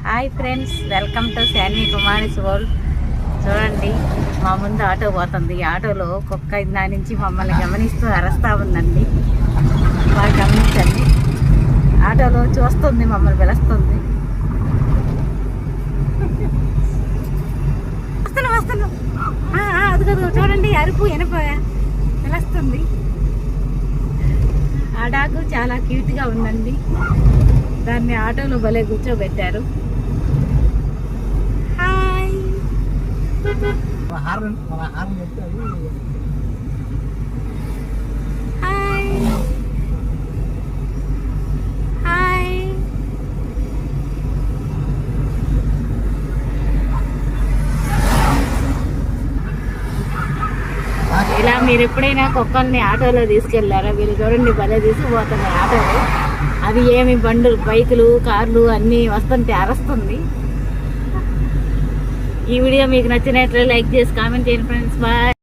Hi friends, welcome to Sanvi Kumari's world. చూడండి, మా ముందు ఆటో పోతుంది. ఈ ఆటోలో కుక్క ఇందా నుంచి మమ్మల్ని గమనిస్తూ అరస్తా ఉందండి. బాగా గమనించండి. ఆటోలో చూస్తుంది, మమ్మల్ని పిలుస్తుంది. వస్తున్నా అది కదా, చూడండి అరుపు వెనప పిలుస్తుంది. ఆ డాగు చాలా క్యూట్గా ఉందండి. దాన్ని ఆటోలో భలే కూర్చోబెట్టారు. Hi, hi. హాయ్. ఇలా మీరు ఎప్పుడైనా కుక్కల్ని ఆటోలో తీసుకెళ్లారా? వీళ్ళు చూడండి, భలే తీసుకుపోతున్నాయి ఆటోలో. అది ఏమి బండ్లు, బైకులు, కార్లు అన్నీ వస్తుంటే అరస్తుంది. ఈ వీడియో మీకు నచ్చినట్లయితే లైక్ చేసి కామెంట్ చేయండి ఫ్రెండ్స్. బాయ్.